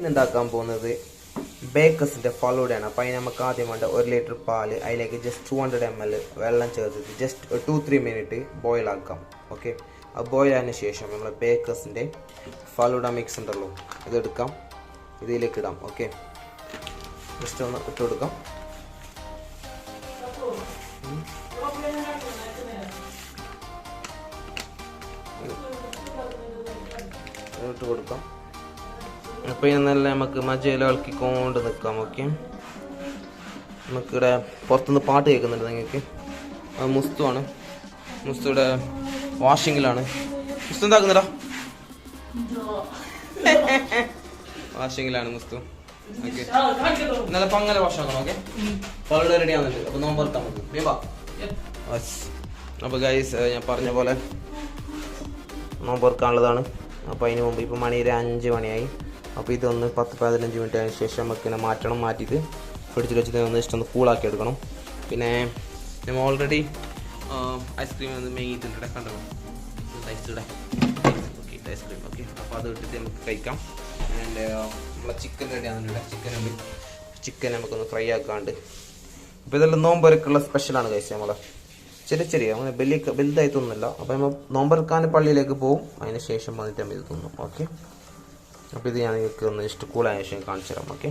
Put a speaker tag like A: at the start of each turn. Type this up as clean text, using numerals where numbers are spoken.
A: ഉണ്ടാക്കാൻ പോകുന്നത് ബേക്കേഴ്സിൻ്റെ ഫലൂഡയാണ്. അപ്പോൾ അതിന് നമുക്ക് ആദ്യം വേണ്ട 1 ലിറ്റർ പാല്, അതിലേക്ക് ജസ്റ്റ് 200 ml വെള്ളം ചേർത്തിട്ട് ജസ്റ്റ് 2-3 മിനിറ്റ് ബോയിൽ ആക്കാം. ഓക്കെ, അത് ബോയിൽ ആയതിനു ശേഷം നമ്മൾ ബേക്കേഴ്സിൻ്റെ ഫലൂഡ മിക്സ് ഉണ്ടല്ലോ ഇതെടുക്കാം, ഇതിലേക്ക് ഇടാം. ഓക്കെ, ജസ്റ്റ് ഒന്ന് ഇട്ട് കൊടുക്കാം. ഇട്ട് കൊടുക്കാം. അപ്പോൾ നല്ല നമുക്ക് മജയിൽ ഇളക്കിക്കൊണ്ട് നിൽക്കാം. ഓക്കെ, നമുക്കിവിടെ പുറത്തുനിന്ന് പാട്ട് കേൾക്കുന്നുണ്ട് നിങ്ങൾക്ക്. അത് മുസ്തുവാണ്, മുസ്തുവിടെ വാഷിങ്ങിലാണ്. മുസ്തു എന്താക്കുന്നുടാ? വാഷിങ്ങിലാണ് മുസ്തു. ഓക്കെ, നല്ല പങ്ങനെ വാഷാക്കണം. ഓക്കെ, വളരെ റെഡി ആവുന്നുണ്ട്. അപ്പോൾ നോമ്പ് നിർത്താൻ നമുക്ക്. അപ്പോൾ ഗൈസ്, ഞാൻ പറഞ്ഞ പോലെ നോമ്പ് തുറക്കാനുള്ളതാണ്. അപ്പോൾ അതിന് മുമ്പ് ഇപ്പോൾ മണി 5 മണിയായി. അപ്പോൾ ഇതൊന്ന് 10-15 മിനിറ്റ് അതിന് ശേഷം നമുക്കിങ്ങനെ മാറ്റണം. മാറ്റിയിട്ട് ഫ്രിഡ്ജിൽ വെച്ചിട്ട് ഒന്ന് ജസ്റ്റ് ഒന്ന് കൂളാക്കി എടുക്കണം. പിന്നെ നമ്മൾ ഓൾറെഡി ഐസ്ക്രീം ഒന്ന് മേങ്ങിയിട്ടുണ്ട്, കണ്ടല്ലോ ഐസ്ക്രീം. ഓക്കെ, അപ്പോൾ അത് ഇട്ടിട്ട് നമുക്ക് കഴിക്കാം. ആൻഡ് നമ്മളെ ചിക്കൻ റെഡിയാകുന്നുണ്ട്. ചിക്കൻ നമുക്കൊന്ന് ഫ്രൈ ആക്കാണ്ട്. അപ്പോൾ ഇതെല്ലാം നോമ്പൊരക്കുള്ള സ്പെഷ്യലാണ് കഴിച്ചത്. നമ്മളെ ചെറിയ അങ്ങനെ വലുതായിട്ടൊന്നുമില്ല. അപ്പോൾ നമ്മൾ നോമ്പെടുക്കാൻ പള്ളിയിലേക്ക് പോകും, അതിന് ശേഷം വന്നിട്ട് നമ്മൾ ഇത് തിന്നും. ഓക്കെ, അപ്പോൾ ഇത് ഞാൻ നിങ്ങൾക്ക് ഒന്ന് ജസ്റ്റ് കൂളായ ശേഷം കാണിച്ചു തരാം. ഓക്കെ.